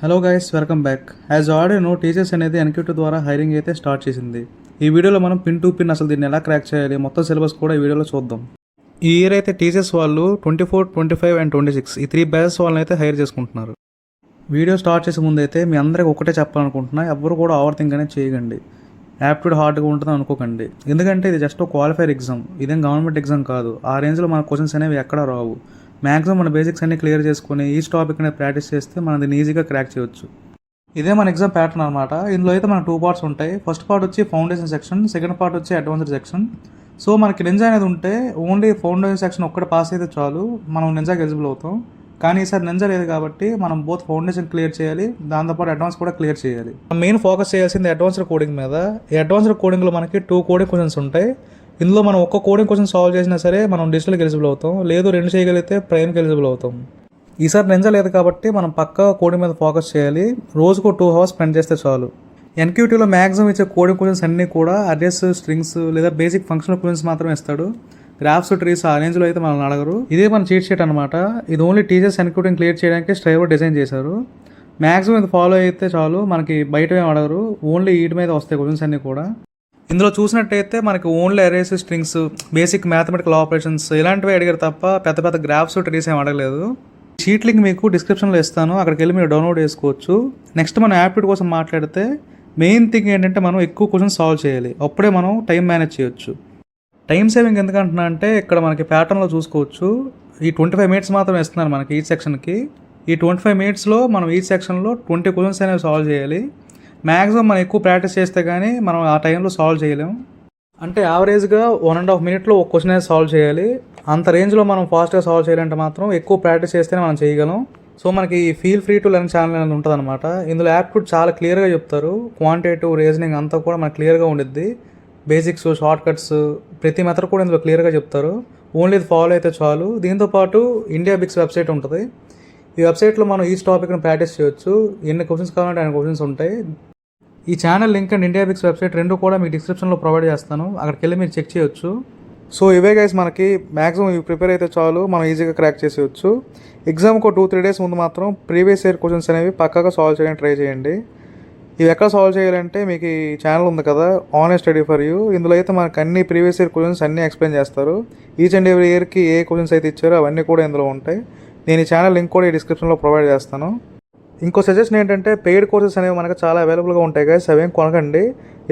Hello guys, welcome back. As already know, teachers అనేది NQT ద్వారా hiring అయితే start చేసింది. ఈ వీడియోలో మనం పిన్ టు పిన్ అసలు దీన్ని ఎలా క్రాక్ చేయాలి, మొత్తం సిలబస్ కూడా ఈ వీడియోలో చూద్దాం. ఈ ఇయర్ అయితే టీచర్స్ వాళ్ళు 24, 25 అండ్ 26 ఈ 3 బ్యాచెస్ వాళ్ళని అయితే హైర్ చేసుకుంటున్నారు. వీడియో స్టార్ట్ చేసే ముందు అయితే మీ అందరికీ ఒకటే చెప్పాలనుకుంటున్నా, ఎవరు కూడా ఓవర్ థింక్ అనేది చేయకండి. యాప్ట్యూడ్ హార్డ్గా ఉంటుంది అనుకోకండి, ఎందుకంటే ఇది జస్ట్ క్వాలిఫైర్ ఎగ్జామ్, ఇదేం గవర్నమెంట్ ఎగ్జామ్ కాదు. ఆ రేంజ్లో మన క్వశ్చన్స్ అనేవి ఎక్కడా రావు. మ్యాక్సిమం మన బేసిక్స్ అన్ని క్లియర్ చేసుకుని ఈ టాపిక్ అనేది ప్రాక్టీస్ చేస్తే మనం దీన్ని ఈజీగా క్రాక్ చేయొచ్చు. ఇదే మన ఎగ్జామ్ ప్యాటర్న్ అనమాట. ఇందులో అయితే మనకు 2 పార్ట్స్ ఉంటాయి. ఫస్ట్ పార్ట్ వచ్చి ఫౌండేషన్ సెక్షన్, సెకండ్ పార్ట్ వచ్చి అడ్వాన్స్డ్ సెక్షన్. సో మనకి నింజా అనేది ఉంటే ఓన్లీ ఫౌండేషన్ సెక్షన్ ఒక్కటి పాస్ అయితే చాలు, మనం నింజాకి ఎలిజిబుల్ అవుతాం. కానీ ఈసారి నింజా లేదు కాబట్టి మనం బోత్ ఫౌండేషన్ క్లియర్ చేయాలి, దాంతోపాటు అడ్వాన్స్ కూడా క్లియర్ చేయాలి. మెయిన్ ఫోకస్ చేయాల్సింది అడ్వాన్స్డ్ కోడింగ్ మీద. ఈ అడ్వాన్స్డ్ కోడింగ్లో మనకి 2 కోడింగ్ క్వశ్చన్స్ ఉంటాయి. ఇందులో మనం ఒక్క కోడింగ్ క్వశ్చన్ సాల్వ్ చేసినా సరే మనం డిజిటల్కి ఎలిజిబుల్ అవుతాం, లేదు 2 చేయగలిగితే ప్రైమ్కి ఎలిజిబుల్ అవుతాం. ఈసారి నింజా లేదు కాబట్టి మనం పక్కా కోడింగ్ మీద ఫోకస్ చేయాలి. రోజుకు 2 hours స్పెండ్ చేస్తే చాలు. ఎన్క్యూటీలో మ్యాక్సిమం ఇచ్చే కోడింగ్ క్వశ్చన్స్ అన్నీ కూడా అడ్రస్, స్ట్రింగ్స్ లేదా బేసిక్ ఫంక్షనల్ క్వశ్చన్స్ మాత్రమే ఇస్తాడు. గ్రాఫ్స్, ట్రీస్ ఆ రేంజ్లో అయితే మనం అడగరు. ఇదే మన చీట్ షీట్ అనమాట. ఇది ఓన్లీ టీచర్స్ ఎన్క్యూటింగ్ క్లియర్ చేయడానికి స్ట్రైవర్ డిజైన్ చేశారు. మ్యాక్సిమం ఇది ఫాలో అయితే చాలు, మనకి బయట ఏం అడగరు, ఓన్లీ వీటి మీద వస్తాయి క్వశ్చన్స్ అన్నీ కూడా. ఇందులో చూసినట్టయితే మనకి only arrays, strings, basic mathematical operations ఇలాంటివి అడిగారు తప్ప పెద్ద పెద్ద గ్రాఫ్స్, ట్రీస్ ఏం అడగలేదు. షీట్ లింక్ మీకు డిస్క్రిప్షన్లో ఇస్తాను, అక్కడికి వెళ్ళి మీరు డౌన్లోడ్ చేసుకోవచ్చు. నెక్స్ట్ మనం యాప్ట్యూడ్ కోసం మాట్లాడితే మెయిన్ థింగ్ ఏంటంటే మనం ఎక్కువ క్వశ్చన్స్ సాల్వ్ చేయాలి, అప్పుడే మనం టైం మేనేజ్ చేయొచ్చు. టైం సేవింగ్ ఎందుకంటున్నా అంటే ఇక్కడ మనకి ప్యాటర్న్లో చూసుకోవచ్చు, ఈ 25 minutes మాత్రం ఇస్తున్నారు మనకి ఈ సెక్షన్కి. ఈ 25 minutesలో మనం ఈ సెక్షన్లో 20 క్వశ్చన్స్ అనేవి సాల్వ్ చేయాలి. మ్యాక్సిమం మనం ఎక్కువ ప్రాక్టీస్ చేస్తే కానీ మనం ఆ టైంలో సాల్వ్ చేయలేము. అంటే యావరేజ్గా 1.5 minute ఒక క్వశ్చన్ అనేది సాల్వ్ చేయాలి. అంత రేంజ్లో మనం ఫాస్ట్గా సాల్వ్ చేయాలంటే మాత్రం ఎక్కువ ప్రాక్టీస్ చేస్తేనే మనం చేయగలం. సో మనకి feel free to learn channel అనేది ఉంటుంది అనమాట. ఇందులో యాప్ట్యూడ్ చాలా క్లియర్గా చెప్తారు, క్వాంటిటేటివ్, రీజనింగ్ అంతా కూడా మనకు క్లియర్గా ఉండిద్ది. బేసిక్స్, షార్ట్ కట్స్, ప్రతి మెథడ్ కూడా ఇందులో క్లియర్గా చెప్తారు. ఓన్లీ ఇది ఫాలో అయితే చాలు. దీంతోపాటు ఇండియా బిక్స్ వెబ్సైట్ ఉంటుంది. ఈ వెబ్సైట్లో మనం ఈ టాపిక్ని ప్రాక్టీస్ చేయొచ్చు. ఎన్ని క్వశ్చన్స్ కావాలంటే అన్ని క్వశ్చన్స్ ఉంటాయి. ఈ channel link and IndiaBix website రెండు కూడా మీకు డిస్క్రిప్షన్లో ప్రొవైడ్ చేస్తాను, అక్కడికి వెళ్ళి మీరు చెక్ చేయొచ్చు. సో ఇవే గైస్, మనకి మ్యాక్సిమం ఇవి ప్రిపేర్ అయితే చాలు, మనం ఈజీగా క్రాక్ చేసేయచ్చు. ఎగ్జామ్కి 2-3 days ముందు మాత్రం ప్రీవియస్ ఇయర్ క్వశ్చన్స్ అనేవి పక్కాగా సాల్వ్ చేయడానికి ట్రై చేయండి. ఇవి ఎక్కడ సాల్వ్ చేయాలంటే మీకు ఈ ఛానల్ ఉంది కదా, ఆన్లైన్ స్టడీ ఫర్ యూ, ఇందులో అయితే మనకు అన్ని ప్రీవియస్ ఇయర్ క్వశ్చన్స్ అన్నీ ఎక్స్ప్లెయిన్ చేస్తారు. ఈచ్ అండ్ ఎవ్రీ ఇయర్కి ఏ క్వశ్చన్స్ అయితే ఇచ్చారో అవన్నీ కూడా ఇందులో ఉంటాయి. నేను ఈ ఛానల్ లింక్ కూడా ఈ డిస్క్రిప్షన్లో ప్రొవైడ్ చేస్తాను. ఇంకో సజెషన్ ఏంటంటే పెయిడ్ కోర్సెస్ అనేవి మనకు చాలా అవైలబుల్గా ఉంటాయి గైస్, అవేం కొనకండి.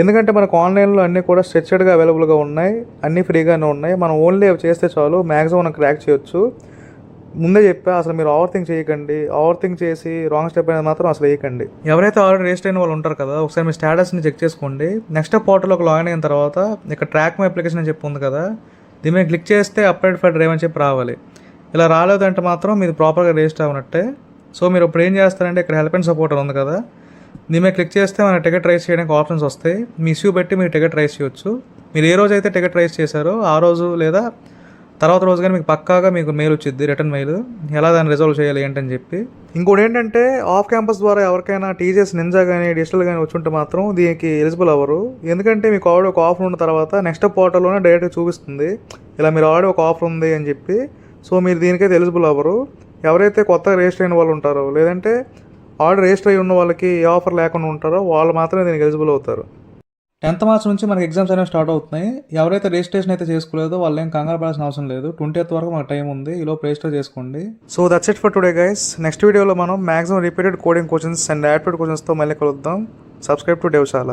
ఎందుకంటే మనకు ఆన్లైన్లో అన్నీ కూడా స్ట్రెచ్డ్గా అవైలబుల్గా ఉన్నాయి, అన్నీ ఫ్రీగానే ఉన్నాయి. మనం ఓన్లీ అవి చేస్తే చాలు, మ్యాక్సిమం మనం క్రాక్ చేయొచ్చు. ముందే చెప్పా, అసలు మీరు ఓవర్ థింక్ చేయకండి. ఓవర్ థింక్ చేసి రాంగ్ స్టెప్ అనేది మాత్రం అసలు వేయకండి. ఎవరైతే ఆల్రెడీ రిజిస్టర్ అయిన వాళ్ళు ఉంటారు కదా, ఒకసారి మీ స్టేటస్ని చెక్ చేసుకోండి. నెక్స్ట్ పోర్టల్లోకి లాగిన్ అయిన తర్వాత ఇక్కడ ట్రాక్ మై అప్లికేషన్ అని చెప్పి ఉంది కదా, దీని మీద క్లిక్ చేస్తే అప్డేట్ ఫర్ డ్రైవ్ అని చెప్పి రావాలి. ఇలా రాలేదంటే మాత్రం మీది ప్రాపర్గా రిజిస్టర్ అవ్వనట్టే. సో మీరు ఇప్పుడు ఏం చేస్తారంటే ఇక్కడ హెల్ప్ అండ్ సపోర్ట్ ఉంది కదా, దీని మీద క్లిక్ చేస్తే మన టికెట్ రైస్ చేయడానికి ఆప్షన్స్ వస్తాయి. మీ ఇష్యూ బట్టి మీరు టికెట్ రైస్ చేయొచ్చు. మీరు ఏ రోజు అయితే టికెట్ రైస్ చేశారో ఆ రోజు లేదా తర్వాత రోజు కానీ మీకు పక్కాగా మీకు మెయిల్ వచ్చింది, రిటర్న్ మెయిల్, ఎలా దాన్ని రిజాల్వ్ చేయాలి ఏంటని చెప్పి. ఇంకోటి ఏంటంటే ఆఫ్ క్యాంపస్ ద్వారా ఎవరికైనా టీచర్స్ నింజా కానీ డిజిటల్ కానీ వచ్చుంటే మాత్రం దీనికి ఎలిజిబుల్ అవ్వరు. ఎందుకంటే మీకు ఆల్రెడీ ఒక ఆఫర్ ఉన్న తర్వాత నెక్స్ట్ పోర్టల్లోనే డైరెక్ట్గా చూపిస్తుంది ఇలా మీరు ఆల్రెడీ ఒక ఆఫర్ ఉంది అని చెప్పి. సో మీరు దీనికైతే ఎలిజిబుల్ అవ్వరు. ఎవరైతే కొత్తగా రిజిస్టర్ అయిన వాళ్ళు ఉంటారో లేదంటే ఆల్రెడీ రిజిస్టర్ అయ్యి ఉన్న వాళ్ళకి ఏ ఆఫర్ లేకుండా ఉంటారో వాళ్ళు మాత్రమే దీనికి ఎలిజిబుల్ అవుతారు. 10th March నుంచి మనకి ఎగ్జామ్స్ అనేవి స్టార్ట్ అవుతున్నాయి. ఎవరైతే రిజిస్ట్రేషన్ అయితే చేసుకోలేదో వాళ్ళు ఏం కంగారు పడాల్సిన అవసరం లేదు. 20th వరకు మనకు టైం ఉంది, ఈలోపు రిజిస్టర్ చేసుకోండి. So that's it for today guys. Next వీడియోలో మనం maximum repeated coding questions and aptitude క్వశ్చన్స్తో మళ్ళీ కలుద్దాం. Subscribe to డెవ్శాల.